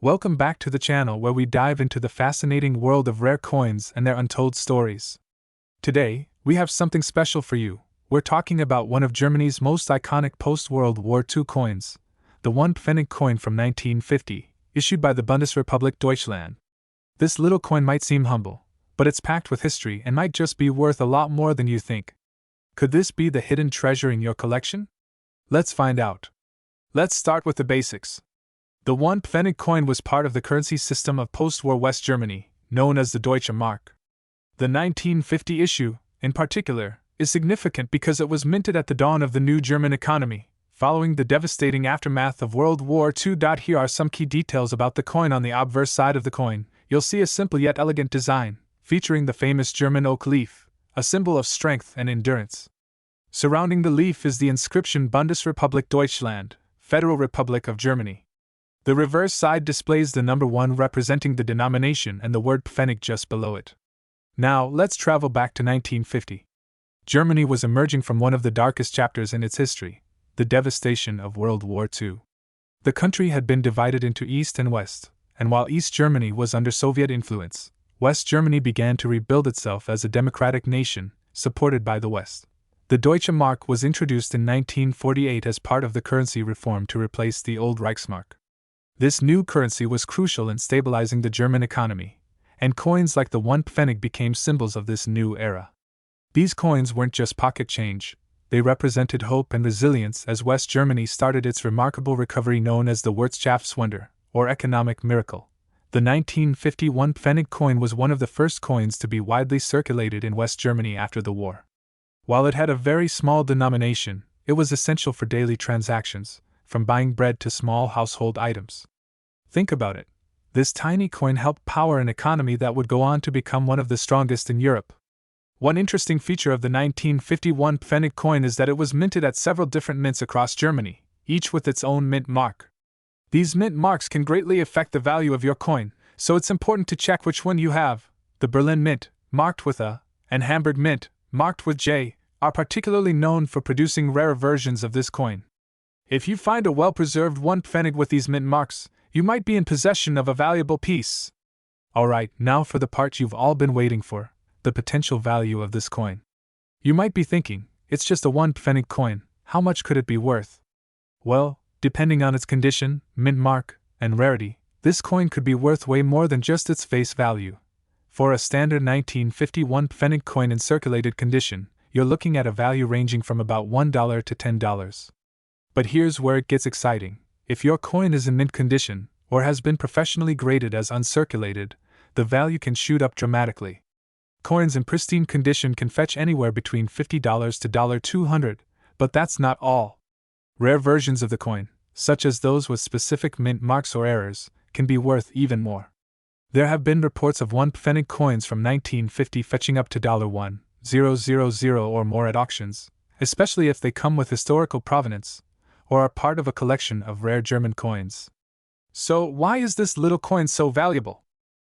Welcome back to the channel where we dive into the fascinating world of rare coins and their untold stories. Today, we have something special for you. We're talking about one of Germany's most iconic post-World War II coins, the 1 Pfennig coin from 1950, issued by the Bundesrepublik Deutschland. This little coin might seem humble, but it's packed with history and might just be worth a lot more than you think. Could this be the hidden treasure in your collection? Let's find out. Let's start with the basics. The 1 Pfennig coin was part of the currency system of post-war West Germany, known as the Deutsche Mark. The 1950 issue, in particular, is significant because it was minted at the dawn of the new German economy, following the devastating aftermath of World War II. Here are some key details about the coin. On the obverse side of the coin, you'll see a simple yet elegant design, featuring the famous German oak leaf, a symbol of strength and endurance. Surrounding the leaf is the inscription Bundesrepublik Deutschland, Federal Republic of Germany. The reverse side displays the number 1 representing the denomination and the word Pfennig just below it. Now, let's travel back to 1950. Germany was emerging from one of the darkest chapters in its history, the devastation of World War II. The country had been divided into East and West, and while East Germany was under Soviet influence, West Germany began to rebuild itself as a democratic nation, supported by the West. The Deutsche Mark was introduced in 1948 as part of the currency reform to replace the old Reichsmark. This new currency was crucial in stabilizing the German economy, and coins like the 1 Pfennig became symbols of this new era. These coins weren't just pocket change, they represented hope and resilience as West Germany started its remarkable recovery known as the Wirtschaftswunder, or economic miracle. The 1951 Pfennig coin was one of the first coins to be widely circulated in West Germany after the war. While it had a very small denomination, it was essential for daily transactions, from buying bread to small household items. Think about it. This tiny coin helped power an economy that would go on to become one of the strongest in Europe. One interesting feature of the 1951 Pfennig coin is that it was minted at several different mints across Germany, each with its own mint mark. These mint marks can greatly affect the value of your coin, so it's important to check which one you have. The Berlin Mint, marked with A, and Hamburg Mint, marked with J, are particularly known for producing rarer versions of this coin. If you find a well-preserved 1 Pfennig with these mint marks, you might be in possession of a valuable piece. Alright, now for the part you've all been waiting for, the potential value of this coin. You might be thinking, it's just a 1 Pfennig coin, how much could it be worth? Well, depending on its condition, mint mark, and rarity, this coin could be worth way more than just its face value. For a standard 1951 Pfennig coin in circulated condition, you're looking at a value ranging from about $1 to $10. But here's where it gets exciting. If your coin is in mint condition, or has been professionally graded as uncirculated, the value can shoot up dramatically. Coins in pristine condition can fetch anywhere between $50 to $200, but that's not all. Rare versions of the coin, such as those with specific mint marks or errors, can be worth even more. There have been reports of 1 Pfennig coins from 1950 fetching up to $1,000 or more at auctions, especially if they come with historical provenance, or are part of a collection of rare German coins. So, why is this little coin so valuable?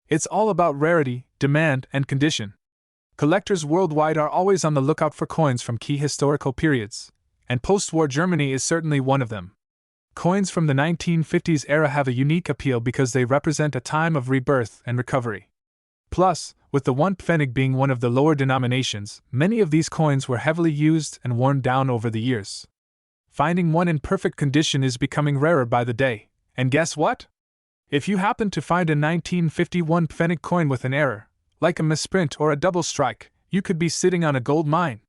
It's all about rarity, demand, and condition. Collectors worldwide are always on the lookout for coins from key historical periods, and post-war Germany is certainly one of them. Coins from the 1950s era have a unique appeal because they represent a time of rebirth and recovery. Plus, with the 1 Pfennig being one of the lower denominations, many of these coins were heavily used and worn down over the years. Finding one in perfect condition is becoming rarer by the day, and guess what? If you happen to find a 1951 Pfennig coin with an error, like a misprint or a double strike, you could be sitting on a gold mine.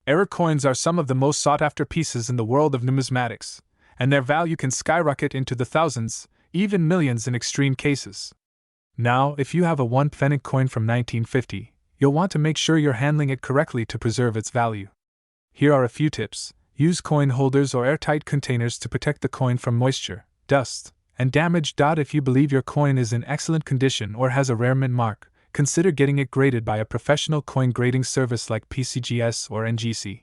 Error coins are some of the most sought-after pieces in the world of numismatics, and their value can skyrocket into the thousands, even millions in extreme cases. Now, if you have a 1 Pfennig coin from 1950, you'll want to make sure you're handling it correctly to preserve its value. Here are a few tips. Use coin holders or airtight containers to protect the coin from moisture, dust, and damage. If you believe your coin is in excellent condition or has a rare mint mark, consider getting it graded by a professional coin grading service like PCGS or NGC.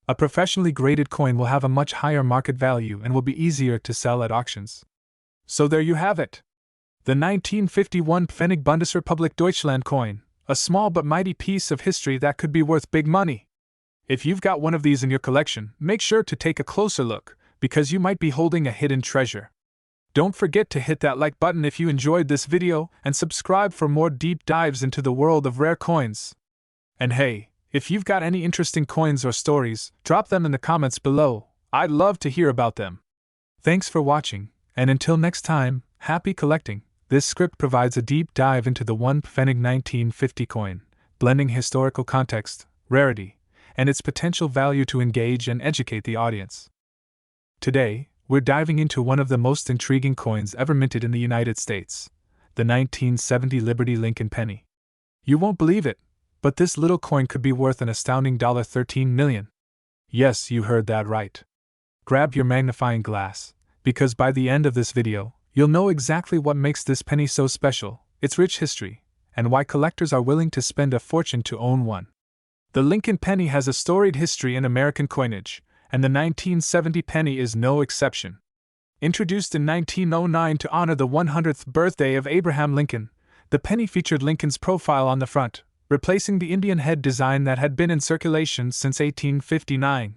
A professionally graded coin will have a much higher market value and will be easier to sell at auctions. So there you have it. The 1951 Pfennig Bundesrepublik Deutschland coin, a small but mighty piece of history that could be worth big money. If you've got one of these in your collection, make sure to take a closer look, because you might be holding a hidden treasure. Don't forget to hit that like button if you enjoyed this video and subscribe for more deep dives into the world of rare coins. And hey, if you've got any interesting coins or stories, drop them in the comments below. I'd love to hear about them. Thanks for watching, and until next time, happy collecting. This script provides a deep dive into the 1 Pfennig 1950 coin, blending historical context, rarity, and its potential value to engage and educate the audience. Today, we're diving into one of the most intriguing coins ever minted in the United States, the 1970 Liberty Lincoln penny. You won't believe it, but this little coin could be worth an astounding $13 million. Yes, you heard that right. Grab your magnifying glass, because by the end of this video, you'll know exactly what makes this penny so special, its rich history, and why collectors are willing to spend a fortune to own one. The Lincoln penny has a storied history in American coinage, and the 1970 penny is no exception. Introduced in 1909 to honor the 100th birthday of Abraham Lincoln, the penny featured Lincoln's profile on the front, replacing the Indian head design that had been in circulation since 1859.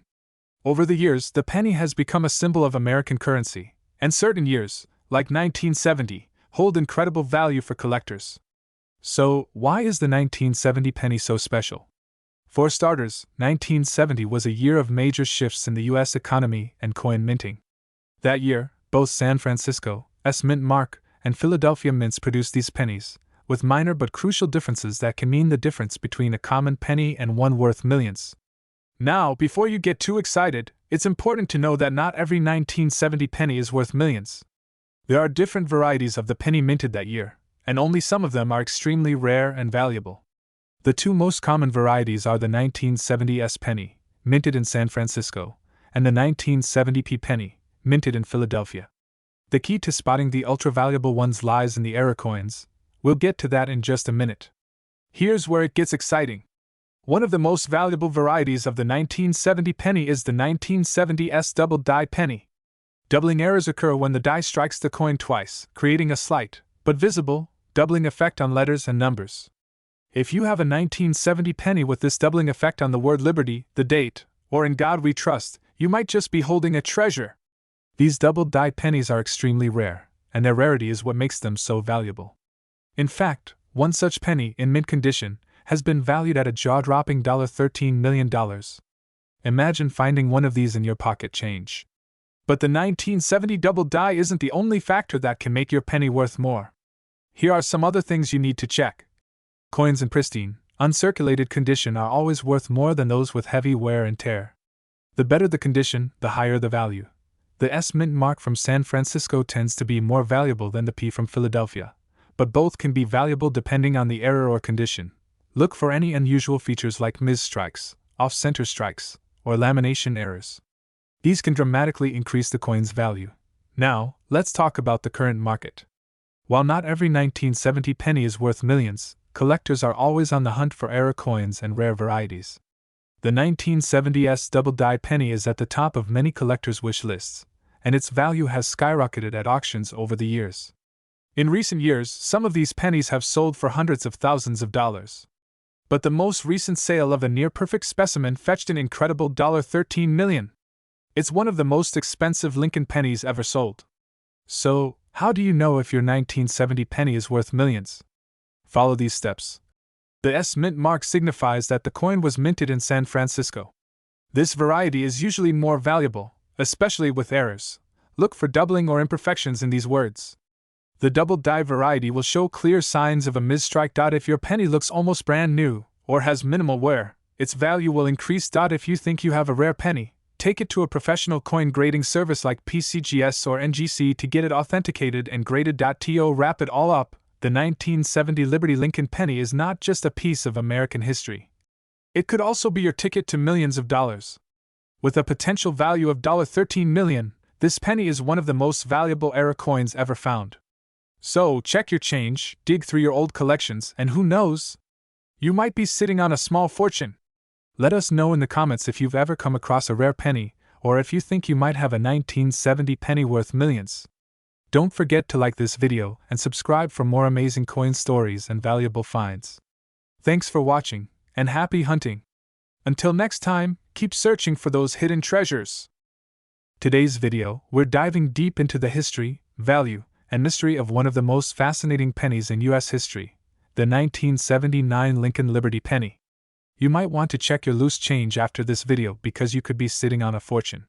Over the years, the penny has become a symbol of American currency, and certain years, like 1970, hold incredible value for collectors. So, why is the 1970 penny so special? For starters, 1970 was a year of major shifts in the U.S. economy and coin minting. That year, both San Francisco's Mint Mark and Philadelphia mints produced these pennies, with minor but crucial differences that can mean the difference between a common penny and one worth millions. Now, before you get too excited, it's important to know that not every 1970 penny is worth millions. There are different varieties of the penny minted that year, and only some of them are extremely rare and valuable. The two most common varieties are the 1970s penny, minted in San Francisco, and the 1970p penny, minted in Philadelphia. The key to spotting the ultra-valuable ones lies in the error coins. We'll get to that in just a minute. Here's where it gets exciting. One of the most valuable varieties of the 1970 penny is the 1970s double die penny. Doubling errors occur when the die strikes the coin twice, creating a slight, but visible, doubling effect on letters and numbers. If you have a 1970 penny with this doubling effect on the word liberty, the date, or in God we trust, you might just be holding a treasure. These double die pennies are extremely rare, and their rarity is what makes them so valuable. In fact, one such penny, in mint condition, has been valued at a jaw-dropping $13 million. Imagine finding one of these in your pocket change. But the 1970 double die isn't the only factor that can make your penny worth more. Here are some other things you need to check. Coins in pristine, uncirculated condition are always worth more than those with heavy wear and tear. The better the condition, the higher the value. The S Mint Mark from San Francisco tends to be more valuable than the P from Philadelphia, but both can be valuable depending on the error or condition. Look for any unusual features like mis-strikes, off-center strikes, or lamination errors. These can dramatically increase the coin's value. Now, let's talk about the current market. While not every 1970 penny is worth millions, collectors are always on the hunt for error coins and rare varieties. The 1970s double die penny is at the top of many collectors' wish lists, and its value has skyrocketed at auctions over the years. In recent years, some of these pennies have sold for hundreds of thousands of dollars. But the most recent sale of a near-perfect specimen fetched an incredible $13 million. It's one of the most expensive Lincoln pennies ever sold. So, how do you know if your 1970 penny is worth millions? Follow these steps. The S Mint Mark signifies that the coin was minted in San Francisco. This variety is usually more valuable, especially with errors. Look for doubling or imperfections in these words. The double die variety will show clear signs of a mis-strike. If your penny looks almost brand new, or has minimal wear, its value will increase. If you think you have a rare penny, take it to a professional coin grading service like PCGS or NGC to get it authenticated and graded. To wrap it all up, the 1970 Liberty Lincoln penny is not just a piece of American history. It could also be your ticket to millions of dollars. With a potential value of $13 million, this penny is one of the most valuable error coins ever found. So, check your change, dig through your old collections, and who knows? You might be sitting on a small fortune. Let us know in the comments if you've ever come across a rare penny, or if you think you might have a 1970 penny worth millions. Don't forget to like this video and subscribe for more amazing coin stories and valuable finds. Thanks for watching, and happy hunting! Until next time, keep searching for those hidden treasures. Today's video, we're diving deep into the history, value, and mystery of one of the most fascinating pennies in U.S. history, the 1979 Lincoln Liberty penny. You might want to check your loose change after this video because you could be sitting on a fortune.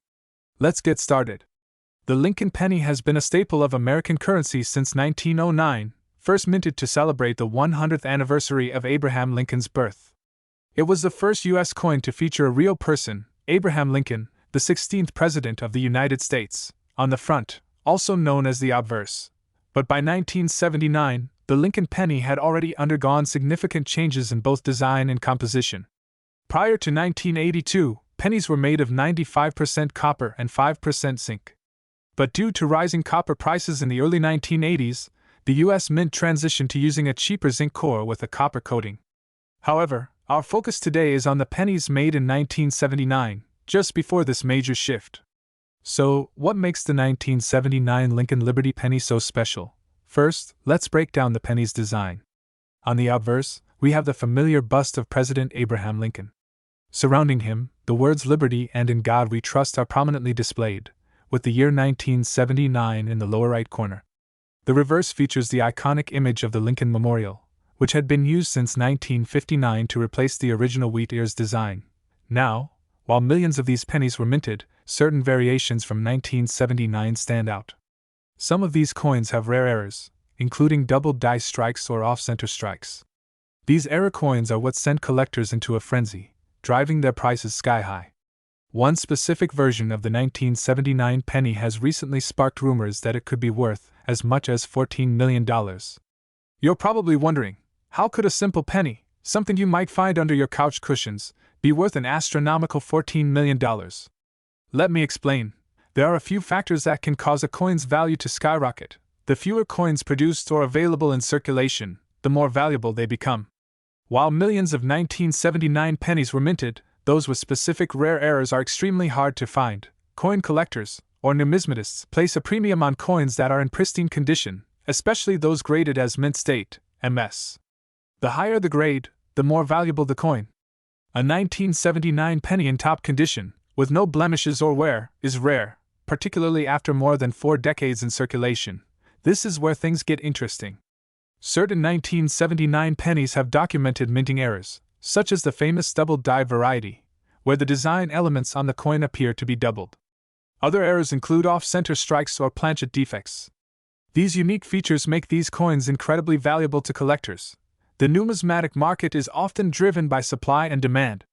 Let's get started. The Lincoln penny has been a staple of American currency since 1909, first minted to celebrate the 100th anniversary of Abraham Lincoln's birth. It was the first U.S. coin to feature a real person, Abraham Lincoln, the 16th President of the United States, on the front, also known as the obverse. But by 1979, the Lincoln penny had already undergone significant changes in both design and composition. Prior to 1982, pennies were made of 95% copper and 5% zinc. But due to rising copper prices in the early 1980s, the U.S. Mint transitioned to using a cheaper zinc core with a copper coating. However, our focus today is on the pennies made in 1979, just before this major shift. So, what makes the 1979 Lincoln Liberty penny so special? First, let's break down the penny's design. On the obverse, we have the familiar bust of President Abraham Lincoln. Surrounding him, the words Liberty and In God We Trust are prominently displayed, with the year 1979 in the lower right corner. The reverse features the iconic image of the Lincoln Memorial, which had been used since 1959 to replace the original wheat ears design. Now, while millions of these pennies were minted, certain variations from 1979 stand out. Some of these coins have rare errors, including double die strikes or off-center strikes. These error coins are what sent collectors into a frenzy, driving their prices sky high. One specific version of the 1979 penny has recently sparked rumors that it could be worth as much as $14 million. You're probably wondering, how could a simple penny, something you might find under your couch cushions, be worth an astronomical $14 million? Let me explain. There are a few factors that can cause a coin's value to skyrocket. The fewer coins produced or available in circulation, the more valuable they become. While millions of 1979 pennies were minted, those with specific rare errors are extremely hard to find. Coin collectors, or numismatists, place a premium on coins that are in pristine condition, especially those graded as mint state, MS. The higher the grade, the more valuable the coin. A 1979 penny in top condition, with no blemishes or wear, is rare, particularly after more than 4 decades in circulation. This is where things get interesting. Certain 1979 pennies have documented minting errors, such as the famous double die variety, where the design elements on the coin appear to be doubled. Other errors include off-center strikes or planchet defects. These unique features make these coins incredibly valuable to collectors. The numismatic market is often driven by supply and demand.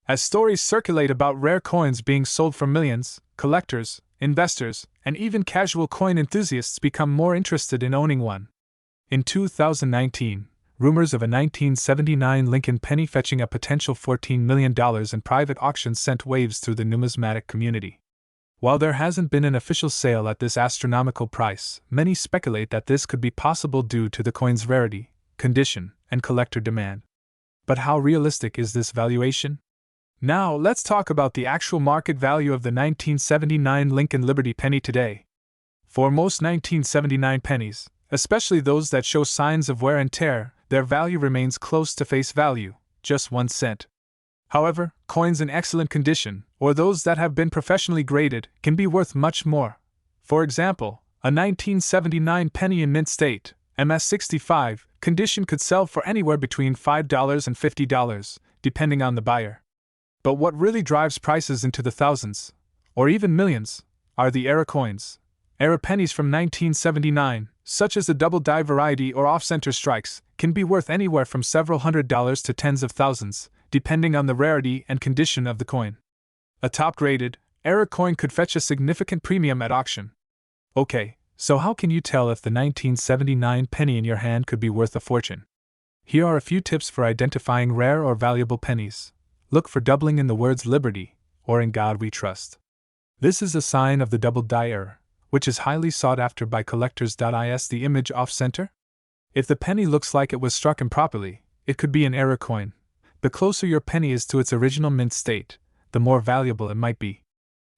As stories circulate about rare coins being sold for millions, collectors, investors, and even casual coin enthusiasts become more interested in owning one. In 2019, rumors of a 1979 Lincoln penny fetching a potential $14 million in private auctions sent waves through the numismatic community. While there hasn't been an official sale at this astronomical price, many speculate that this could be possible due to the coin's rarity, condition, and collector demand. But how realistic is this valuation? Now, let's talk about the actual market value of the 1979 Lincoln Liberty penny today. For most 1979 pennies, especially those that show signs of wear and tear, their value remains close to face value, just 1 cent. However, coins in excellent condition, or those that have been professionally graded, can be worth much more. For example, a 1979 penny in mint state, MS-65, condition could sell for anywhere between $5 and $50, depending on the buyer. But what really drives prices into the thousands, or even millions, are the error coins. Error pennies from 1979, such as the double die variety or off-center strikes, can be worth anywhere from several $100s to tens of thousands, depending on the rarity and condition of the coin. A top-graded, error coin could fetch a significant premium at auction. Okay, so how can you tell if the 1979 penny in your hand could be worth a fortune? Here are a few tips for identifying rare or valuable pennies. Look for doubling in the words Liberty, or In God We Trust. This is a sign of the double die error, which is highly sought after by collectors. Is the image off-center? If the penny looks like it was struck improperly, it could be an error coin. The closer your penny is to its original mint state, the more valuable it might be.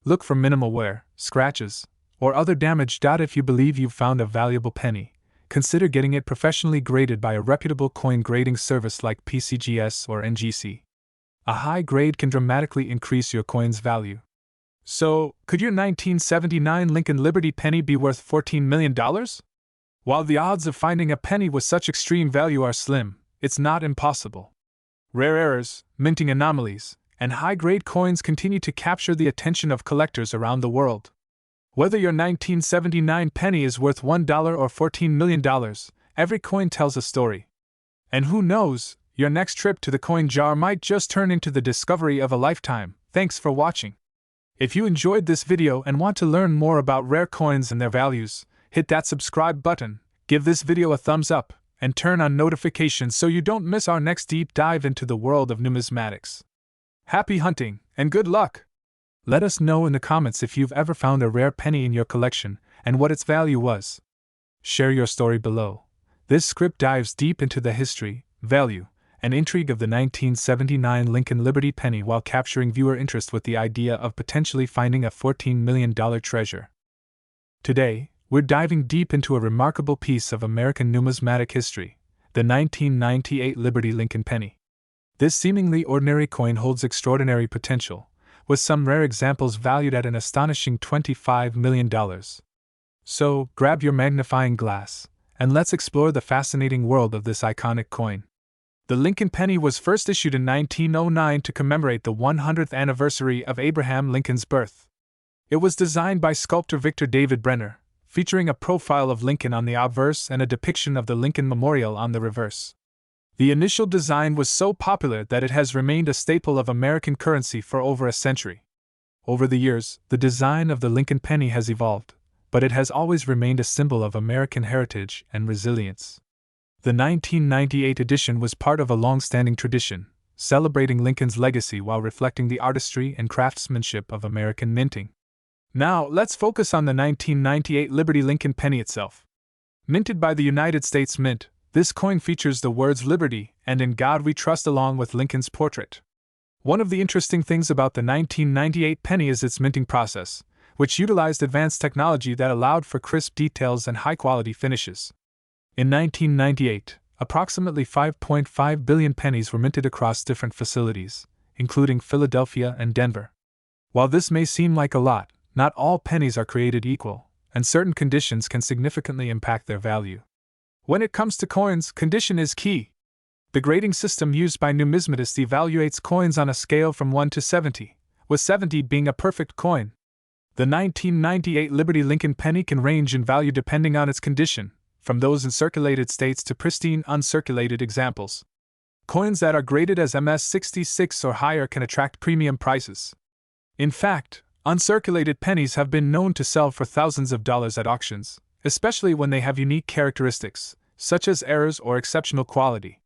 Look for minimal wear, scratches, or other damage. If you believe you've found a valuable penny, consider getting it professionally graded by a reputable coin grading service like PCGS or NGC. A high grade can dramatically increase your coin's value. So, could your 1979 Lincoln Liberty penny be worth $14 million? While the odds of finding a penny with such extreme value are slim, it's not impossible. Rare errors, minting anomalies, and high-grade coins continue to capture the attention of collectors around the world. Whether your 1979 penny is worth $1 or $14 million, every coin tells a story. And who knows, your next trip to the coin jar might just turn into the discovery of a lifetime. Thanks for watching. If you enjoyed this video and want to learn more about rare coins and their values, hit that subscribe button, give this video a thumbs up, and turn on notifications so you don't miss our next deep dive into the world of numismatics. Happy hunting, and good luck! Let us know in the comments if you've ever found a rare penny in your collection and what its value was. Share your story below. This script dives deep into the history, value, and intrigue of the 1979 Lincoln Liberty penny while capturing viewer interest with the idea of potentially finding a $14 million treasure. Today, we're diving deep into a remarkable piece of American numismatic history, the 1998 Liberty Lincoln penny. This seemingly ordinary coin holds extraordinary potential, with some rare examples valued at an astonishing $25 million. So, grab your magnifying glass, and let's explore the fascinating world of this iconic coin. The Lincoln penny was first issued in 1909 to commemorate the 100th anniversary of Abraham Lincoln's birth. It was designed by sculptor Victor David Brenner, featuring a profile of Lincoln on the obverse and a depiction of the Lincoln Memorial on the reverse. The initial design was so popular that it has remained a staple of American currency for over a century. Over the years, the design of the Lincoln penny has evolved, but it has always remained a symbol of American heritage and resilience. The 1998 edition was part of a long-standing tradition, celebrating Lincoln's legacy while reflecting the artistry and craftsmanship of American minting. Now, let's focus on the 1998 Liberty Lincoln penny itself. Minted by the United States Mint, this coin features the words Liberty and In God We Trust along with Lincoln's portrait. One of the interesting things about the 1998 penny is its minting process, which utilized advanced technology that allowed for crisp details and high-quality finishes. In 1998, approximately 5.5 billion pennies were minted across different facilities, including Philadelphia and Denver. While this may seem like a lot, not all pennies are created equal, and certain conditions can significantly impact their value. When it comes to coins, condition is key. The grading system used by numismatists evaluates coins on a scale from 1 to 70, with 70 being a perfect coin. The 1998 Liberty Lincoln penny can range in value depending on its condition, from those in circulated states to pristine uncirculated examples. Coins that are graded as MS-66 or higher can attract premium prices. In fact, uncirculated pennies have been known to sell for thousands of dollars at auctions, especially when they have unique characteristics, such as errors or exceptional quality.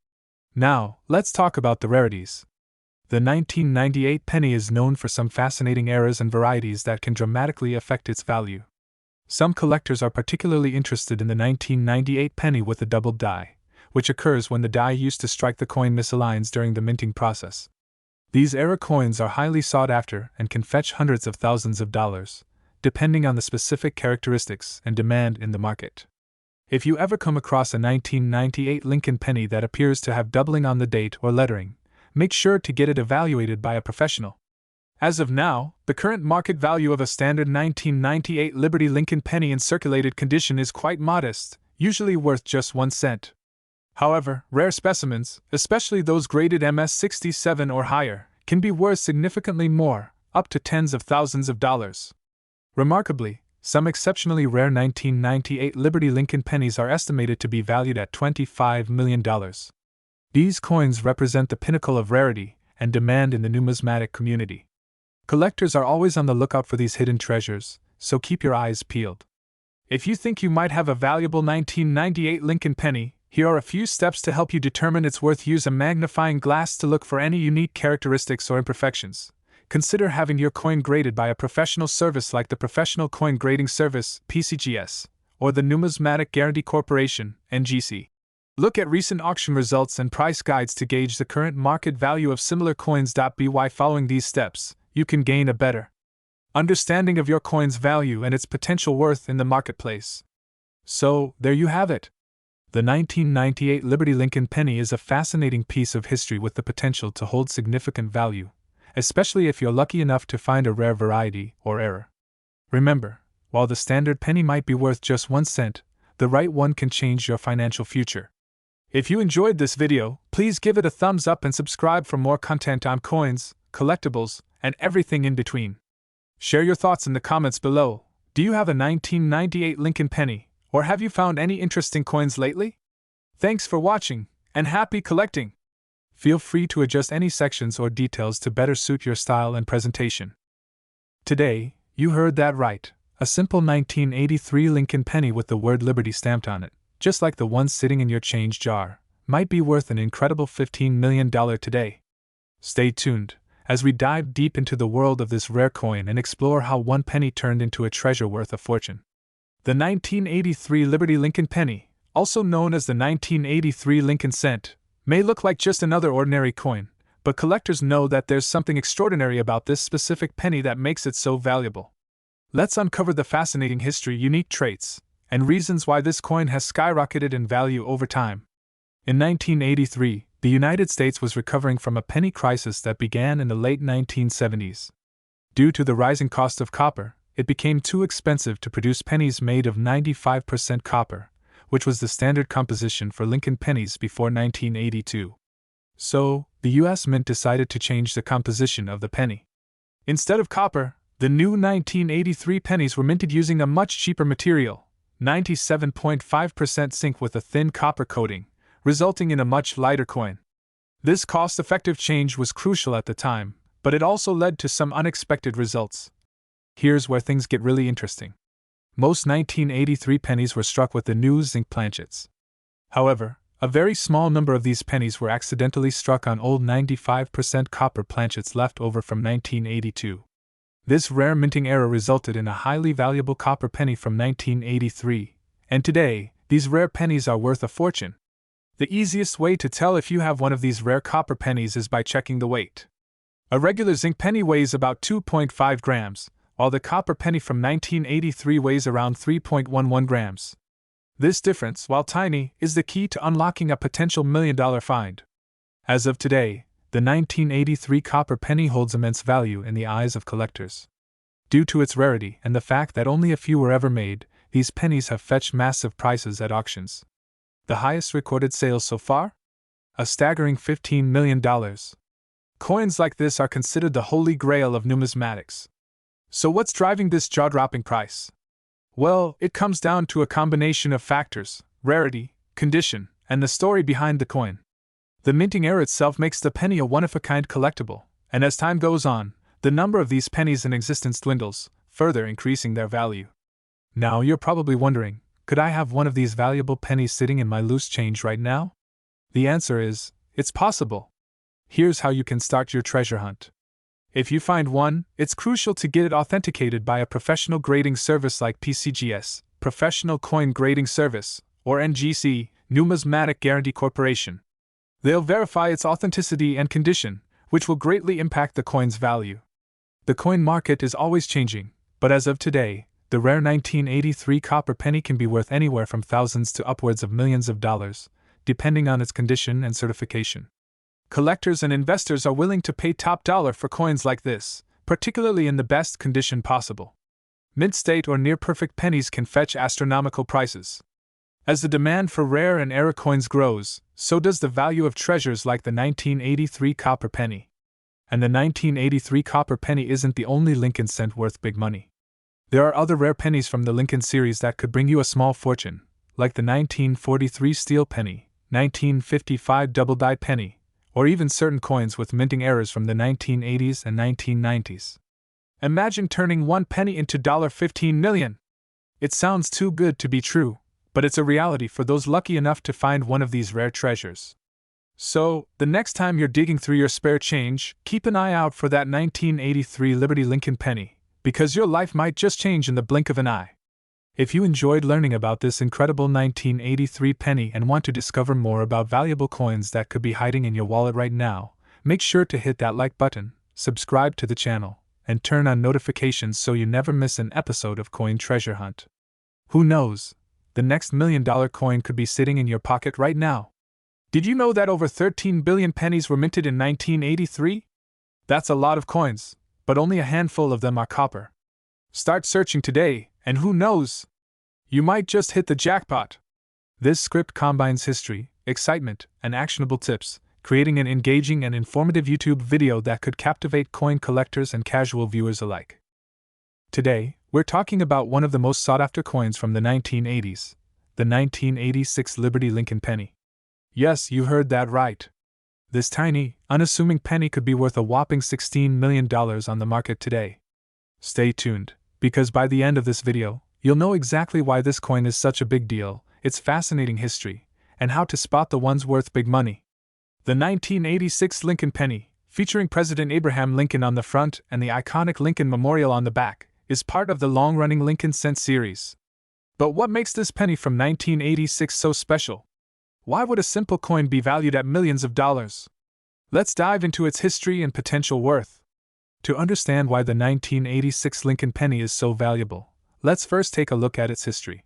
Now, let's talk about the rarities. The 1998 penny is known for some fascinating errors and varieties that can dramatically affect its value. Some collectors are particularly interested in the 1998 penny with the doubled die, which occurs when the die used to strike the coin misaligns during the minting process. These error coins are highly sought after and can fetch hundreds of thousands of dollars, depending on the specific characteristics and demand in the market. If you ever come across a 1998 Lincoln penny that appears to have doubling on the date or lettering, make sure to get it evaluated by a professional. As of now, the current market value of a standard 1998 Liberty Lincoln penny in circulated condition is quite modest, usually worth just 1 cent. However, rare specimens, especially those graded MS-67 or higher, can be worth significantly more, up to tens of thousands of dollars. Remarkably, some exceptionally rare 1998 Liberty Lincoln pennies are estimated to be valued at $25 million. These coins represent the pinnacle of rarity and demand in the numismatic community. Collectors are always on the lookout for these hidden treasures, so keep your eyes peeled. If you think you might have a valuable 1998 Lincoln penny, here are a few steps to help you determine its worth. Use a magnifying glass to look for any unique characteristics or imperfections. Consider having your coin graded by a professional service like the Professional Coin Grading Service, PCGS, or the Numismatic Guarantee Corporation, NGC. Look at recent auction results and price guides to gauge the current market value of similar coins. By following these steps, you can gain a better understanding of your coin's value and its potential worth in the marketplace. So, there you have it. The 1998 Liberty Lincoln penny is a fascinating piece of history with the potential to hold significant value, especially if you're lucky enough to find a rare variety or error. Remember, while the standard penny might be worth just 1 cent, the right one can change your financial future. If you enjoyed this video, please give it a thumbs up and subscribe for more content on coins, collectibles, and everything in between. Share your thoughts in the comments below. Do you have a 1998 Lincoln penny, or have you found any interesting coins lately? Thanks for watching, and happy collecting! Feel free to adjust any sections or details to better suit your style and presentation. Today, you heard that right, a simple 1983 Lincoln penny with the word Liberty stamped on it, just like the one sitting in your change jar, might be worth an incredible $15 million today. Stay tuned as we dive deep into the world of this rare coin and explore how one penny turned into a treasure worth a fortune. The 1983 Liberty Lincoln penny, also known as the 1983 Lincoln cent, may look like just another ordinary coin, but collectors know that there's something extraordinary about this specific penny that makes it so valuable. Let's uncover the fascinating history, unique traits, and reasons why this coin has skyrocketed in value over time. In 1983, the United States was recovering from a penny crisis that began in the late 1970s. Due to the rising cost of copper, it became too expensive to produce pennies made of 95% copper, which was the standard composition for Lincoln pennies before 1982. So, the U.S. Mint decided to change the composition of the penny. Instead of copper, the new 1983 pennies were minted using a much cheaper material, 97.5% zinc with a thin copper coating, resulting in a much lighter coin. This cost-effective change was crucial at the time, but it also led to some unexpected results. Here's where things get really interesting. Most 1983 pennies were struck with the new zinc planchets. However, a very small number of these pennies were accidentally struck on old 95% copper planchets left over from 1982. This rare minting error resulted in a highly valuable copper penny from 1983, and today, these rare pennies are worth a fortune. The easiest way to tell if you have one of these rare copper pennies is by checking the weight. A regular zinc penny weighs about 2.5 grams, while the copper penny from 1983 weighs around 3.11 grams. This difference, while tiny, is the key to unlocking a potential $1 million find. As of today, the 1983 copper penny holds immense value in the eyes of collectors. Due to its rarity and the fact that only a few were ever made, these pennies have fetched massive prices at auctions. The highest recorded sales so far? A staggering $15 million. Coins like this are considered the holy grail of numismatics. So what's driving this jaw-dropping price? Well, it comes down to a combination of factors: rarity, condition, and the story behind the coin. The minting error itself makes the penny a one-of-a-kind collectible, and as time goes on, the number of these pennies in existence dwindles, further increasing their value. Now you're probably wondering, could I have one of these valuable pennies sitting in my loose change right now? The answer is, it's possible. Here's how you can start your treasure hunt. If you find one, it's crucial to get it authenticated by a professional grading service like PCGS, Professional Coin Grading Service, or NGC, Numismatic Guarantee Corporation. They'll verify its authenticity and condition, which will greatly impact the coin's value. The coin market is always changing, but as of today, the rare 1983 copper penny can be worth anywhere from thousands to upwards of millions of dollars, depending on its condition and certification. Collectors and investors are willing to pay top dollar for coins like this, particularly in the best condition possible. Mint state or near-perfect pennies can fetch astronomical prices. As the demand for rare and error coins grows, so does the value of treasures like the 1983 copper penny. And the 1983 copper penny isn't the only Lincoln cent worth big money. There are other rare pennies from the Lincoln series that could bring you a small fortune, like the 1943 steel penny, 1955 double-die penny, or even certain coins with minting errors from the 1980s and 1990s. Imagine turning one penny into $15 million! It sounds too good to be true, but it's a reality for those lucky enough to find one of these rare treasures. So, the next time you're digging through your spare change, keep an eye out for that 1983 Liberty Lincoln penny, because your life might just change in the blink of an eye. If you enjoyed learning about this incredible 1983 penny and want to discover more about valuable coins that could be hiding in your wallet right now, make sure to hit that like button, subscribe to the channel, and turn on notifications so you never miss an episode of Coin Treasure Hunt. Who knows? The next $1 million coin could be sitting in your pocket right now. Did you know that over 13 billion pennies were minted in 1983? That's a lot of coins, but only a handful of them are copper. Start searching today, and who knows? You might just hit the jackpot. This script combines history, excitement, and actionable tips, creating an engaging and informative YouTube video that could captivate coin collectors and casual viewers alike. Today, we're talking about one of the most sought-after coins from the 1980s, the 1986 Liberty Lincoln penny. Yes, you heard that right. This tiny, unassuming penny could be worth a whopping $16 million on the market today. Stay tuned, because by the end of this video, you'll know exactly why this coin is such a big deal, its fascinating history, and how to spot the ones worth big money. The 1986 Lincoln penny, featuring President Abraham Lincoln on the front and the iconic Lincoln Memorial on the back, is part of the long-running Lincoln Cent series. But what makes this penny from 1986 so special? Why would a simple coin be valued at millions of dollars? Let's dive into its history and potential worth. To understand why the 1986 Lincoln penny is so valuable, let's first take a look at its history.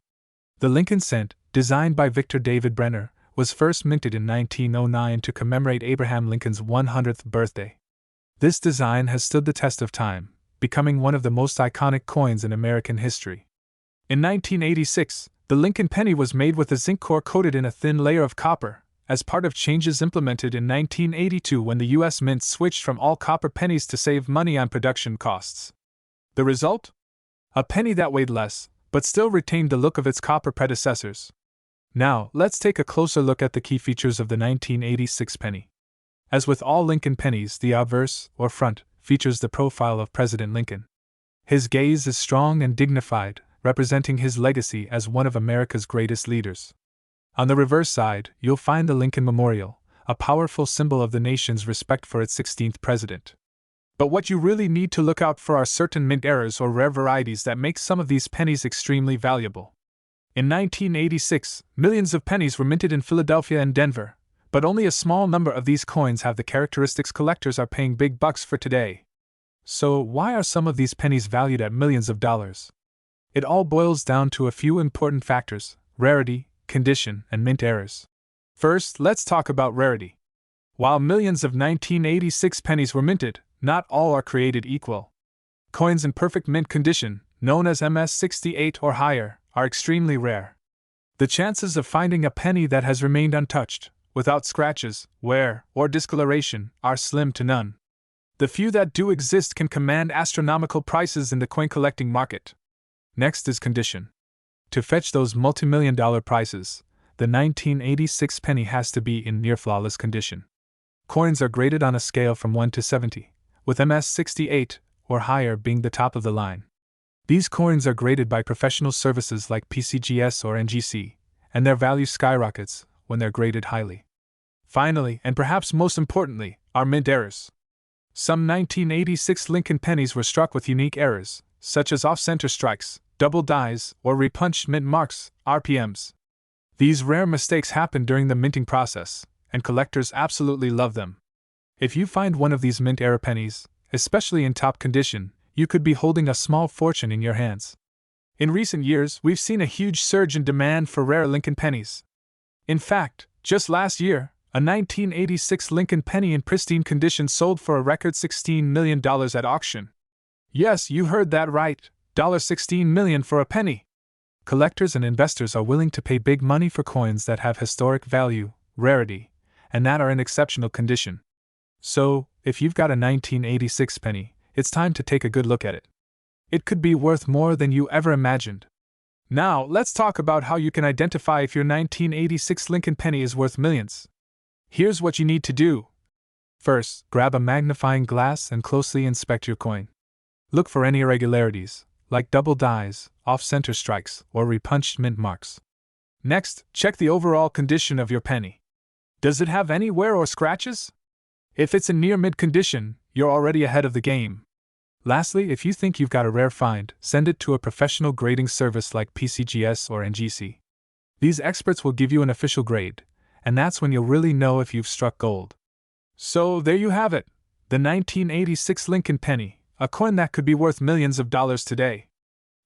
The Lincoln Cent, designed by Victor David Brenner, was first minted in 1909 to commemorate Abraham Lincoln's 100th birthday. This design has stood the test of time, becoming one of the most iconic coins in American history. In 1986, the Lincoln penny was made with a zinc core coated in a thin layer of copper, as part of changes implemented in 1982 when the U.S. Mint switched from all copper pennies to save money on production costs. The result? A penny that weighed less, but still retained the look of its copper predecessors. Now, let's take a closer look at the key features of the 1986 penny. As with all Lincoln pennies, the obverse, or front, features the profile of President Lincoln. His gaze is strong and dignified, representing his legacy as one of America's greatest leaders. On the reverse side, you'll find the Lincoln Memorial, a powerful symbol of the nation's respect for its 16th president. But what you really need to look out for are certain mint errors or rare varieties that make some of these pennies extremely valuable. In 1986, millions of pennies were minted in Philadelphia and Denver, but only a small number of these coins have the characteristics collectors are paying big bucks for today. So, why are some of these pennies valued at millions of dollars? It all boils down to a few important factors: rarity, condition, and mint errors. First, let's talk about rarity. While millions of 1986 pennies were minted, not all are created equal. Coins in perfect mint condition, known as MS68 or higher, are extremely rare. The chances of finding a penny that has remained untouched, without scratches, wear, or discoloration, are slim to none. The few that do exist can command astronomical prices in the coin collecting market. Next is condition. To fetch those multi-million-dollar prices, the 1986 penny has to be in near-flawless condition. Coins are graded on a scale from 1 to 70, with MS68 or higher being the top of the line. These coins are graded by professional services like PCGS or NGC, and their value skyrockets when they're graded highly. Finally, and perhaps most importantly, are mint errors. Some 1986 Lincoln pennies were struck with unique errors, such as off-center strikes, double dies, or repunched mint marks, RPMs. These rare mistakes happen during the minting process, and collectors absolutely love them. If you find one of these mint error pennies, especially in top condition, you could be holding a small fortune in your hands. In recent years, we've seen a huge surge in demand for rare Lincoln pennies. In fact, just last year, a 1986 Lincoln penny in pristine condition sold for a record $16 million at auction. Yes, you heard that right, $16 million for a penny. Collectors and investors are willing to pay big money for coins that have historic value, rarity, and that are in exceptional condition. So, if you've got a 1986 penny, it's time to take a good look at it. It could be worth more than you ever imagined. Now, let's talk about how you can identify if your 1986 Lincoln penny is worth millions. Here's what you need to do. First, grab a magnifying glass and closely inspect your coin. Look for any irregularities, like double dies, off-center strikes, or repunched mint marks. Next, check the overall condition of your penny. Does it have any wear or scratches? If it's in near-mint condition, you're already ahead of the game. Lastly, if you think you've got a rare find, send it to a professional grading service like PCGS or NGC. These experts will give you an official grade, and that's when you'll really know if you've struck gold. So there you have it, the 1986 Lincoln penny, a coin that could be worth millions of dollars today.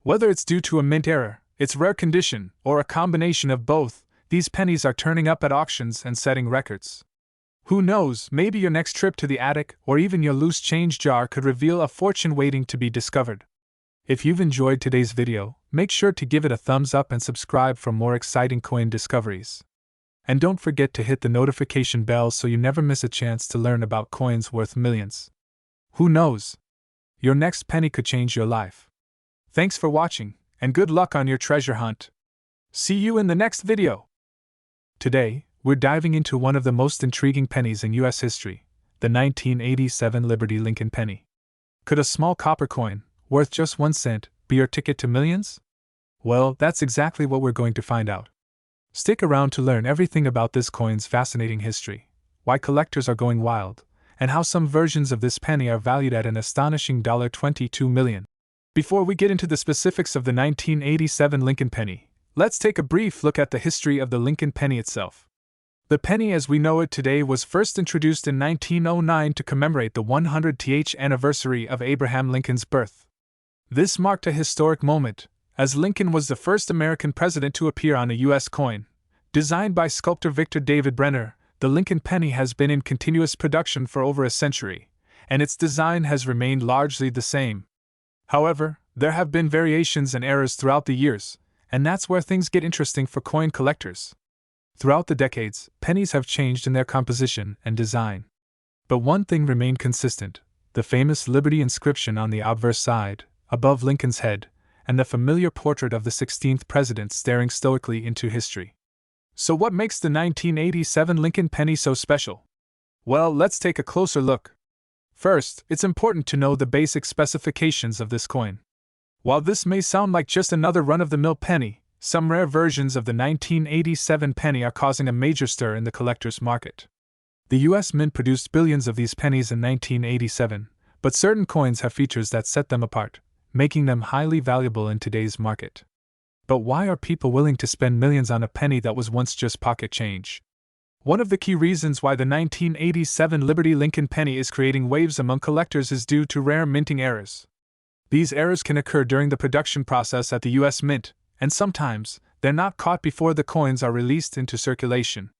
Whether it's due to a mint error, its rare condition, or a combination of both, these pennies are turning up at auctions and setting records. Who knows, maybe your next trip to the attic or even your loose change jar could reveal a fortune waiting to be discovered. If you've enjoyed today's video, make sure to give it a thumbs up and subscribe for more exciting coin discoveries. And don't forget to hit the notification bell so you never miss a chance to learn about coins worth millions. Who knows? Your next penny could change your life. Thanks for watching, and good luck on your treasure hunt. See you in the next video. Today, we're diving into one of the most intriguing pennies in U.S. history, the 1987 Liberty Lincoln penny. Could a small copper coin, worth just 1 cent, be your ticket to millions? Well, that's exactly what we're going to find out. Stick around to learn everything about this coin's fascinating history, why collectors are going wild, and how some versions of this penny are valued at an astonishing $22 million. Before we get into the specifics of the 1987 Lincoln penny, let's take a brief look at the history of the Lincoln penny itself. The penny as we know it today was first introduced in 1909 to commemorate the 100th anniversary of Abraham Lincoln's birth. This marked a historic moment, as Lincoln was the first American president to appear on a U.S. coin. Designed by sculptor Victor David Brenner, the Lincoln penny has been in continuous production for over a century, and its design has remained largely the same. However, there have been variations and errors throughout the years, and that's where things get interesting for coin collectors. Throughout the decades, pennies have changed in their composition and design. But one thing remained consistent: the famous Liberty inscription on the obverse side, above Lincoln's head, and the familiar portrait of the 16th president staring stoically into history. So what makes the 1987 Lincoln penny so special? Well, let's take a closer look. First, it's important to know the basic specifications of this coin. While this may sound like just another run-of-the-mill penny, some rare versions of the 1987 penny are causing a major stir in the collector's market. The U.S. Mint produced billions of these pennies in 1987, but certain coins have features that set them apart, making them highly valuable in today's market. But why are people willing to spend millions on a penny that was once just pocket change? One of the key reasons why the 1987 Liberty Lincoln penny is creating waves among collectors is due to rare minting errors. These errors can occur during the production process at the U.S. Mint, and sometimes, they're not caught before the coins are released into circulation.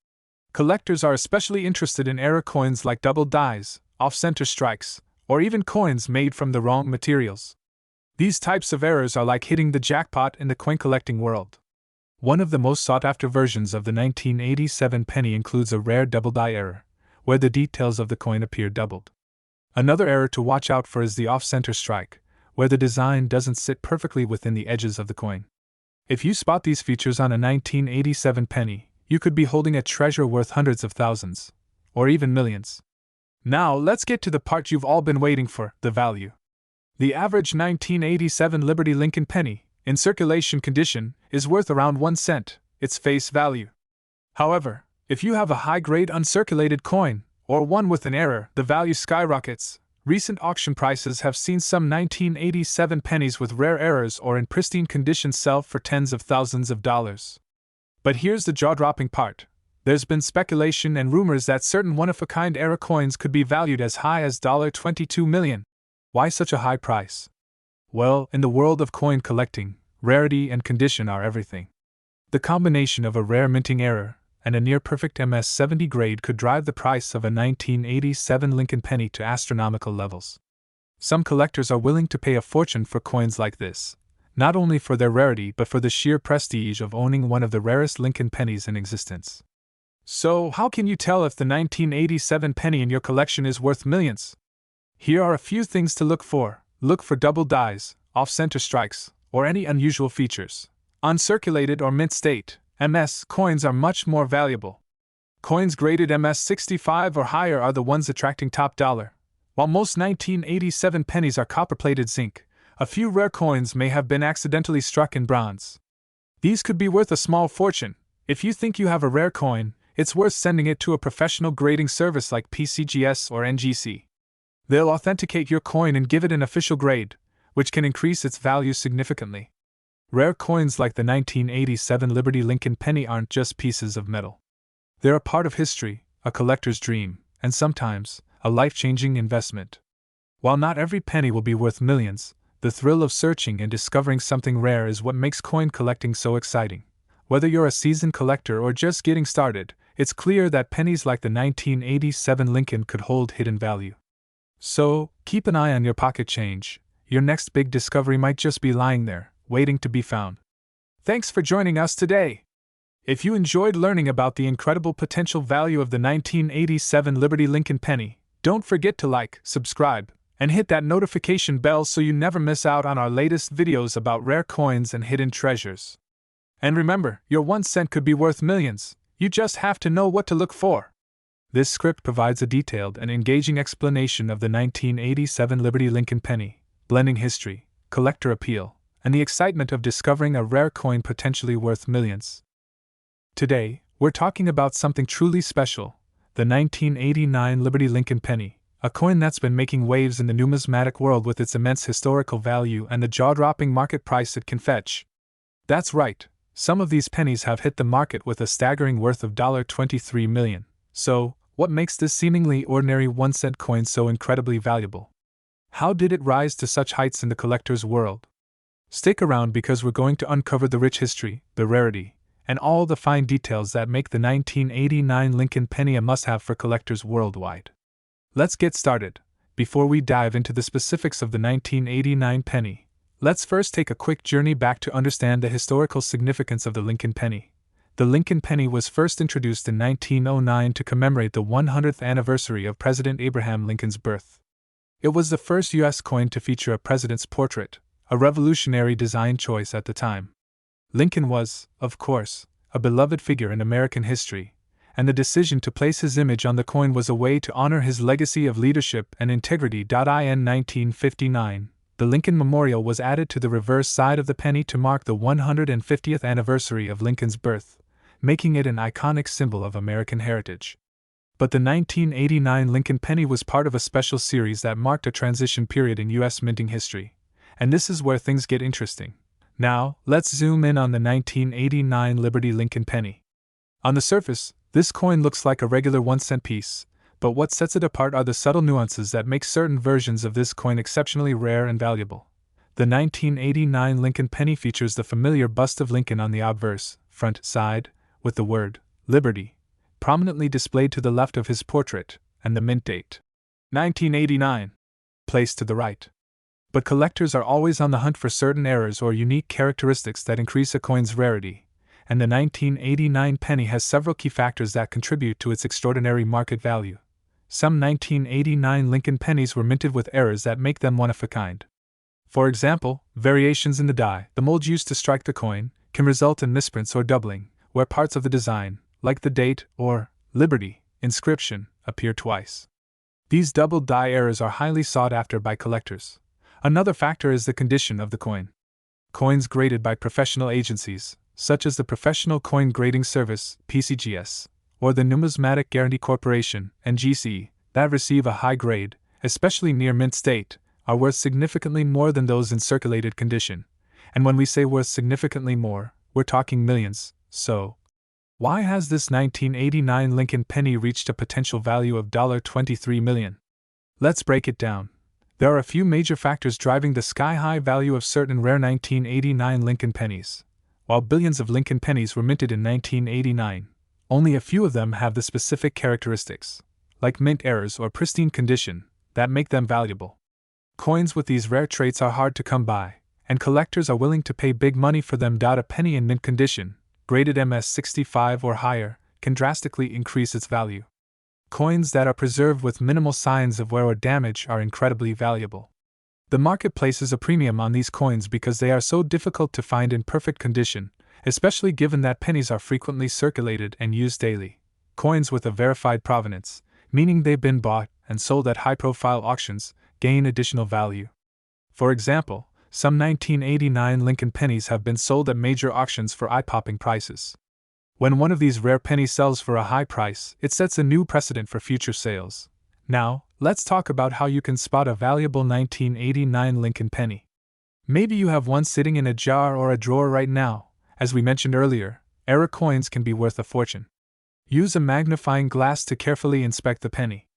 Collectors are especially interested in error coins like double dies, off-center strikes, or even coins made from the wrong materials. These types of errors are like hitting the jackpot in the coin collecting world. One of the most sought-after versions of the 1987 penny includes a rare double die error, where the details of the coin appear doubled. Another error to watch out for is the off-center strike, where the design doesn't sit perfectly within the edges of the coin. If you spot these features on a 1987 penny, you could be holding a treasure worth hundreds of thousands, or even millions. Now let's get to the part you've all been waiting for, the value. The average 1987 Liberty Lincoln penny, in circulation condition, is worth around 1 cent, its face value. However, if you have a high-grade uncirculated coin, or one with an error, the value skyrockets. Recent auction prices have seen some 1987 pennies with rare errors or in pristine condition sell for tens of thousands of dollars. But here's the jaw-dropping part. There's been speculation and rumors that certain one-of-a-kind error coins could be valued as high as $22 million. Why such a high price? Well, in the world of coin collecting, rarity and condition are everything. The combination of a rare minting error and a near-perfect MS-70 grade could drive the price of a 1987 Lincoln penny to astronomical levels. Some collectors are willing to pay a fortune for coins like this, not only for their rarity but for the sheer prestige of owning one of the rarest Lincoln pennies in existence. So, how can you tell if the 1987 penny in your collection is worth millions? Here are a few things to look for. Look for double dies, off-center strikes, or any unusual features. Uncirculated or mint state MS coins are much more valuable. Coins graded MS-65 or higher are the ones attracting top dollar. While most 1987 pennies are copper-plated zinc, a few rare coins may have been accidentally struck in bronze. These could be worth a small fortune. If you think you have a rare coin, it's worth sending it to a professional grading service like PCGS or NGC. They'll authenticate your coin and give it an official grade, which can increase its value significantly. Rare coins like the 1987 Liberty Lincoln penny aren't just pieces of metal. They're a part of history, a collector's dream, and sometimes, a life-changing investment. While not every penny will be worth millions, the thrill of searching and discovering something rare is what makes coin collecting so exciting. Whether you're a seasoned collector or just getting started, it's clear that pennies like the 1987 Lincoln could hold hidden value. So, keep an eye on your pocket change. Your next big discovery might just be lying there, waiting to be found. Thanks for joining us today. If you enjoyed learning about the incredible potential value of the 1987 Liberty Lincoln penny, don't forget to like, subscribe, and hit that notification bell so you never miss out on our latest videos about rare coins and hidden treasures. And remember, your 1 cent could be worth millions. You just have to know what to look for. This script provides a detailed and engaging explanation of the 1987 Liberty Lincoln penny, blending history, collector appeal, and the excitement of discovering a rare coin potentially worth millions. Today, we're talking about something truly special, the 1989 Liberty Lincoln penny, a coin that's been making waves in the numismatic world with its immense historical value and the jaw-dropping market price it can fetch. That's right, some of these pennies have hit the market with a staggering worth of $23 million. So, what makes this seemingly ordinary 1 cent coin so incredibly valuable? How did it rise to such heights in the collector's world? Stick around because we're going to uncover the rich history, the rarity, and all the fine details that make the 1989 Lincoln penny a must-have for collectors worldwide. Let's get started. Before we dive into the specifics of the 1989 penny, let's first take a quick journey back to understand the historical significance of the Lincoln penny. The Lincoln penny was first introduced in 1909 to commemorate the 100th anniversary of President Abraham Lincoln's birth. It was the first U.S. coin to feature a president's portrait, a revolutionary design choice at the time. Lincoln was, of course, a beloved figure in American history, and the decision to place his image on the coin was a way to honor his legacy of leadership and integrity. In 1959, the Lincoln Memorial was added to the reverse side of the penny to mark the 150th anniversary of Lincoln's birth, making it an iconic symbol of American heritage. But the 1989 Lincoln penny was part of a special series that marked a transition period in U.S. minting history. And this is where things get interesting. Now, let's zoom in on the 1989 Liberty Lincoln penny. On the surface, this coin looks like a regular 1 cent piece, but what sets it apart are the subtle nuances that make certain versions of this coin exceptionally rare and valuable. The 1989 Lincoln penny features the familiar bust of Lincoln on the obverse, front side, with the word, Liberty, prominently displayed to the left of his portrait, and the mint date, 1989, placed to the right. But collectors are always on the hunt for certain errors or unique characteristics that increase a coin's rarity, and the 1989 penny has several key factors that contribute to its extraordinary market value. Some 1989 Lincoln pennies were minted with errors that make them one of a kind. For example, variations in the die, the mold used to strike the coin, can result in misprints or doubling, where parts of the design, like the date or Liberty inscription, appear twice. These doubled die errors are highly sought after by collectors. Another factor is the condition of the coin. Coins graded by professional agencies, such as the Professional Coin Grading Service (PCGS) or the Numismatic Guarantee Corporation (NGC), that receive a high grade, especially near mint state, are worth significantly more than those in circulated condition. And when we say worth significantly more, we're talking millions. So, why has this 1989 Lincoln penny reached a potential value of $23 million? Let's break it down. There are a few major factors driving the sky-high value of certain rare 1989 Lincoln pennies. While billions of Lincoln pennies were minted in 1989, only a few of them have the specific characteristics, like mint errors or pristine condition, that make them valuable. Coins with these rare traits are hard to come by, and collectors are willing to pay big money for them. A penny in mint condition, graded MS65 or higher, can drastically increase its value. Coins that are preserved with minimal signs of wear or damage are incredibly valuable. The market places a premium on these coins because they are so difficult to find in perfect condition, especially given that pennies are frequently circulated and used daily. Coins with a verified provenance, meaning they've been bought and sold at high-profile auctions, gain additional value. For example, some 1989 Lincoln pennies have been sold at major auctions for eye-popping prices. When one of these rare pennies sells for a high price, it sets a new precedent for future sales. Now, let's talk about how you can spot a valuable 1989 Lincoln penny. Maybe you have one sitting in a jar or a drawer right now. As we mentioned earlier, error coins can be worth a fortune. Use a magnifying glass to carefully inspect the penny.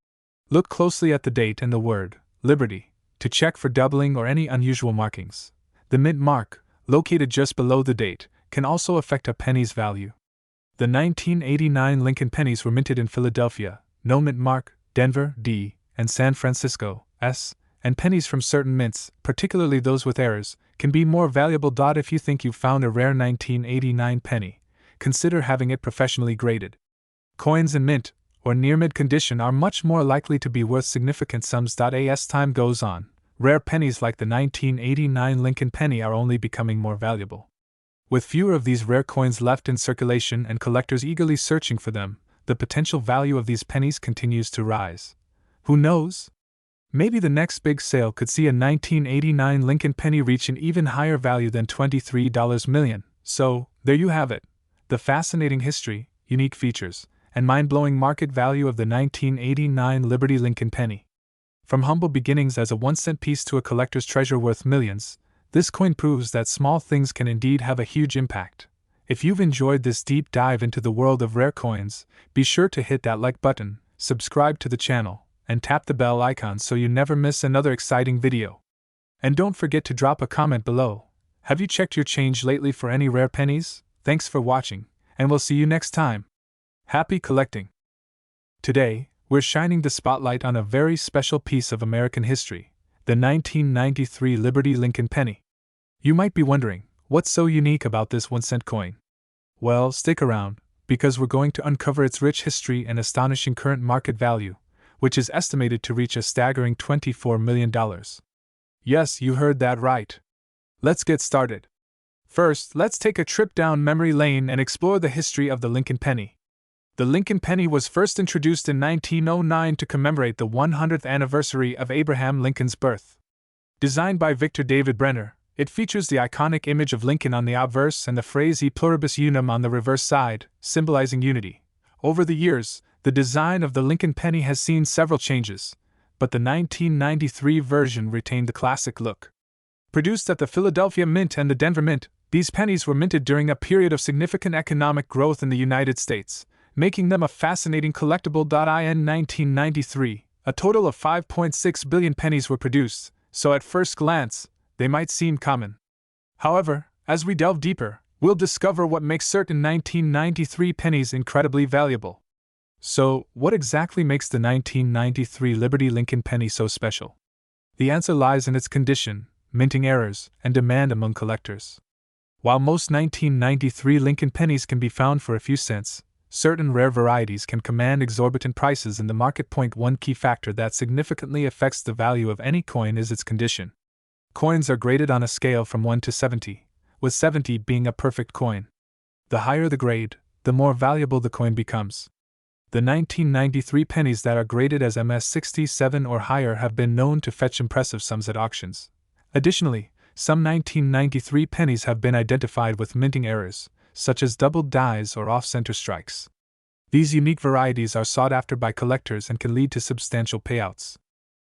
Look closely at the date and the word, Liberty, to check for doubling or any unusual markings. The mint mark, located just below the date, can also affect a penny's value. The 1989 Lincoln pennies were minted in Philadelphia, no mint mark, Denver, D, and San Francisco, S, and pennies from certain mints, particularly those with errors, can be more valuable. If you think you've found a rare 1989 penny, consider having it professionally graded. Coins in mint, or near mint condition are much more likely to be worth significant sums. As time goes on, rare pennies like the 1989 Lincoln penny are only becoming more valuable. With fewer of these rare coins left in circulation and collectors eagerly searching for them, the potential value of these pennies continues to rise. Who knows? Maybe the next big sale could see a 1989 Lincoln penny reach an even higher value than $23 million. So, there you have it. The fascinating history, unique features, and mind-blowing market value of the 1989 Liberty Lincoln penny. From humble beginnings as a 1-cent piece to a collector's treasure worth millions, this coin proves that small things can indeed have a huge impact. If you've enjoyed this deep dive into the world of rare coins, be sure to hit that like button, subscribe to the channel, and tap the bell icon so you never miss another exciting video. And don't forget to drop a comment below. Have you checked your change lately for any rare pennies? Thanks for watching, and we'll see you next time. Happy collecting! Today, we're shining the spotlight on a very special piece of American history, the 1993 Liberty Lincoln penny. You might be wondering, what's so unique about this 1-cent coin? Well, stick around, because we're going to uncover its rich history and astonishing current market value, which is estimated to reach a staggering $24 million. Yes, you heard that right. Let's get started. First, let's take a trip down memory lane and explore the history of the Lincoln penny. The Lincoln penny was first introduced in 1909 to commemorate the 100th anniversary of Abraham Lincoln's birth. Designed by Victor David Brenner, it features the iconic image of Lincoln on the obverse and the phrase E pluribus unum on the reverse side, symbolizing unity. Over the years, the design of the Lincoln penny has seen several changes, but the 1993 version retained the classic look. Produced at the Philadelphia Mint and the Denver Mint, these pennies were minted during a period of significant economic growth in the United States, making them a fascinating collectible. In 1993, a total of 5.6 billion pennies were produced, so at first glance, they might seem common. However, as we delve deeper, we'll discover what makes certain 1993 pennies incredibly valuable. So, what exactly makes the 1993 Liberty Lincoln penny so special? The answer lies in its condition, minting errors, and demand among collectors. While most 1993 Lincoln pennies can be found for a few cents, certain rare varieties can command exorbitant prices in the market. One key factor that significantly affects the value of any coin is its condition. Coins are graded on a scale from 1 to 70, with 70 being a perfect coin. The higher the grade, the more valuable the coin becomes. The 1993 pennies that are graded as MS67 or higher have been known to fetch impressive sums at auctions. Additionally, some 1993 pennies have been identified with minting errors, such as doubled dies or off-center strikes. These unique varieties are sought after by collectors and can lead to substantial payouts.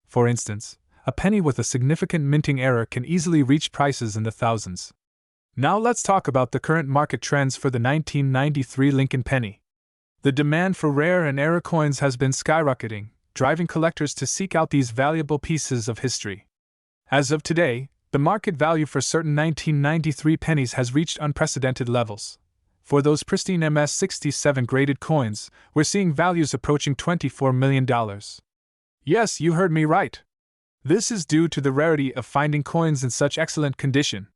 For instance, a penny with a significant minting error can easily reach prices in the thousands. Now let's talk about the current market trends for the 1993 Lincoln penny. The demand for rare and error coins has been skyrocketing, driving collectors to seek out these valuable pieces of history. As of today, the market value for certain 1993 pennies has reached unprecedented levels. For those pristine MS67 graded coins, we're seeing values approaching $24 million. Yes, you heard me right. This is due to the rarity of finding coins in such excellent condition.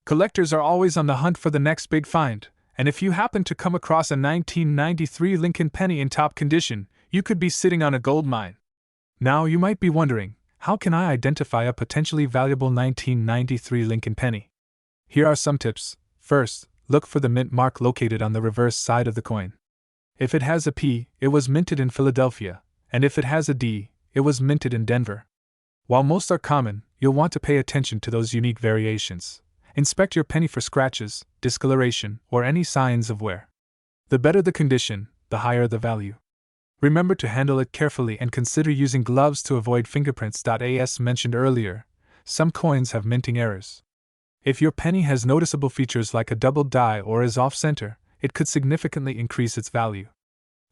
Collectors are always on the hunt for the next big find, and if you happen to come across a 1993 Lincoln penny in top condition, you could be sitting on a gold mine. Now you might be wondering, how can I identify a potentially valuable 1993 Lincoln penny? Here are some tips. First, look for the mint mark located on the reverse side of the coin. If it has a P, it was minted in Philadelphia, and if it has a D, it was minted in Denver. While most are common, you'll want to pay attention to those unique variations. Inspect your penny for scratches, discoloration, or any signs of wear. The better the condition, the higher the value. Remember to handle it carefully and consider using gloves to avoid fingerprints. As mentioned earlier, some coins have minting errors. If your penny has noticeable features like a doubled die or is off-center, it could significantly increase its value.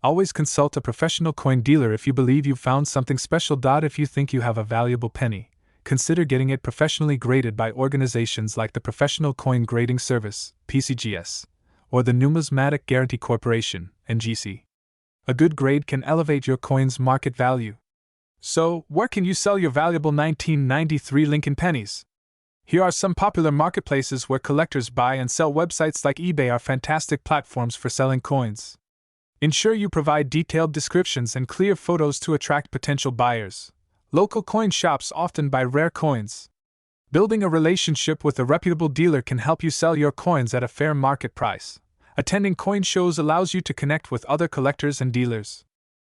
Always consult a professional coin dealer if you believe you've found something special. If you think you have a valuable penny, consider getting it professionally graded by organizations like the Professional Coin Grading Service, PCGS, or the Numismatic Guarantee Corporation, NGC. A good grade can elevate your coin's market value. So, where can you sell your valuable 1993 Lincoln pennies? Here are some popular marketplaces where collectors buy and sell. Websites like eBay are fantastic platforms for selling coins. Ensure you provide detailed descriptions and clear photos to attract potential buyers. Local coin shops often buy rare coins. Building a relationship with a reputable dealer can help you sell your coins at a fair market price. Attending coin shows allows you to connect with other collectors and dealers.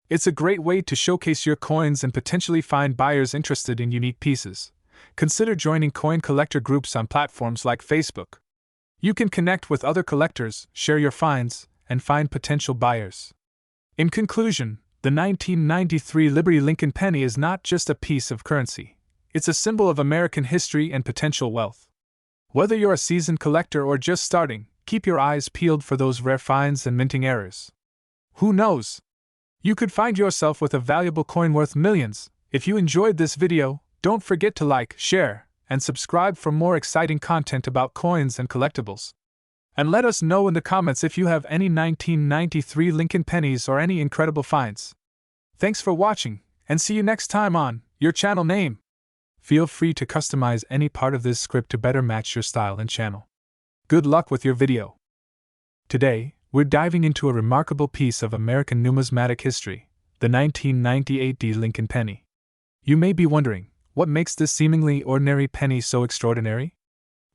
It's a great way to showcase your coins and potentially find buyers interested in unique pieces. Consider joining coin collector groups on platforms like Facebook. You can connect with other collectors, share your finds, and find potential buyers. In conclusion, the 1993 Liberty Lincoln penny is not just a piece of currency. It's a symbol of American history and potential wealth. Whether you're a seasoned collector or just starting, keep your eyes peeled for those rare finds and minting errors. Who knows? You could find yourself with a valuable coin worth millions. If you enjoyed this video, don't forget to like, share, and subscribe for more exciting content about coins and collectibles. And let us know in the comments if you have any 1993 Lincoln pennies or any incredible finds. Thanks for watching, and see you next time on Your Channel Name. Feel free to customize any part of this script to better match your style and channel. Good luck with your video. Today, we're diving into a remarkable piece of American numismatic history, the 1998 Lincoln penny. You may be wondering, what makes this seemingly ordinary penny so extraordinary?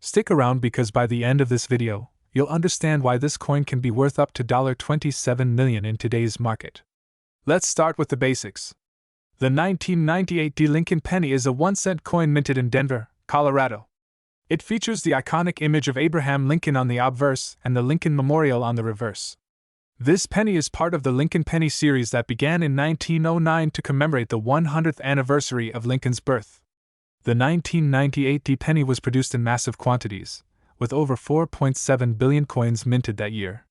Stick around because by the end of this video, you'll understand why this coin can be worth up to $27 million in today's market. Let's start with the basics. The 1998 Lincoln penny is a 1-cent coin minted in Denver, Colorado. It features the iconic image of Abraham Lincoln on the obverse and the Lincoln Memorial on the reverse. This penny is part of the Lincoln penny series that began in 1909 to commemorate the 100th anniversary of Lincoln's birth. The 1998 penny was produced in massive quantities, with over 4.7 billion coins minted that year.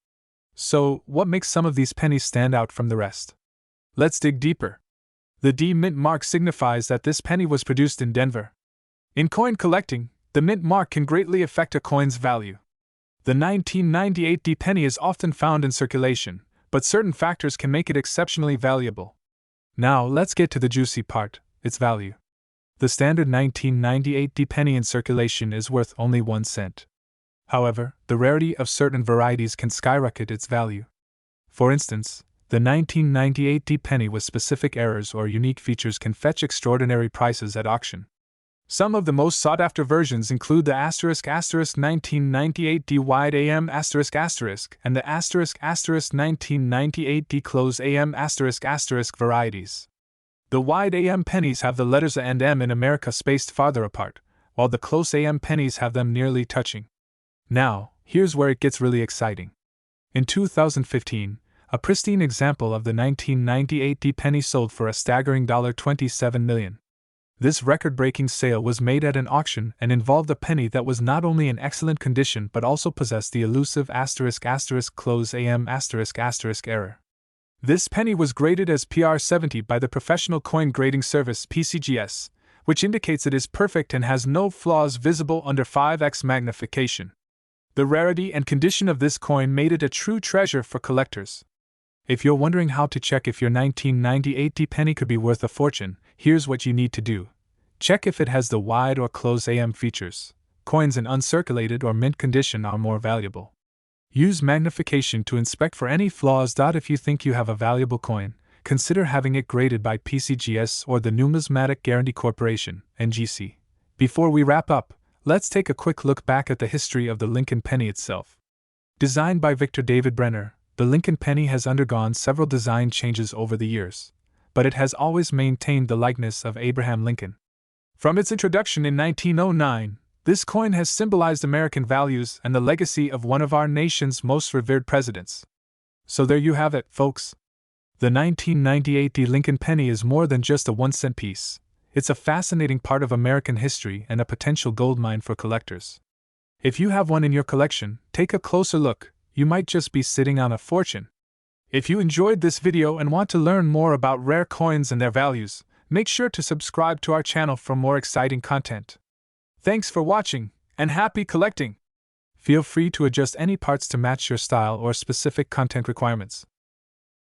So, what makes some of these pennies stand out from the rest? Let's dig deeper. The D mint mark signifies that this penny was produced in Denver. In coin collecting, the mint mark can greatly affect a coin's value. The 1998 penny is often found in circulation, but certain factors can make it exceptionally valuable. Now, let's get to the juicy part, its value. The standard 1998 penny in circulation is worth only 1 cent. However, the rarity of certain varieties can skyrocket its value. For instance, the 1998 penny with specific errors or unique features can fetch extraordinary prices at auction. Some of the most sought-after versions include the **1998 wide AM** and the **1998 close AM** varieties. The wide AM pennies have the letters A and M in America spaced farther apart, while the close AM pennies have them nearly touching. Now, here's where it gets really exciting. In 2015, a pristine example of the 1998 penny sold for a staggering $27 million. This record-breaking sale was made at an auction and involved a penny that was not only in excellent condition but also possessed the elusive **close AM** error. This penny was graded as PR70 by the professional coin grading service PCGS, which indicates it is perfect and has no flaws visible under 5x magnification. The rarity and condition of this coin made it a true treasure for collectors. If you're wondering how to check if your 1998 penny could be worth a fortune, here's what you need to do. Check if it has the wide or close AM features. Coins in uncirculated or mint condition are more valuable. Use magnification to inspect for any flaws. If you think you have a valuable coin, consider having it graded by PCGS or the Numismatic Guarantee Corporation, NGC. Before we wrap up, let's take a quick look back at the history of the Lincoln penny itself. Designed by Victor David Brenner, the Lincoln penny has undergone several design changes over the years, but it has always maintained the likeness of Abraham Lincoln. From its introduction in 1909, this coin has symbolized American values and the legacy of one of our nation's most revered presidents. So there you have it, folks. The 1998 Lincoln penny is more than just a 1-cent piece. It's a fascinating part of American history and a potential goldmine for collectors. If you have one in your collection, take a closer look. You might just be sitting on a fortune. If you enjoyed this video and want to learn more about rare coins and their values, make sure to subscribe to our channel for more exciting content. Thanks for watching, and happy collecting! Feel free to adjust any parts to match your style or specific content requirements.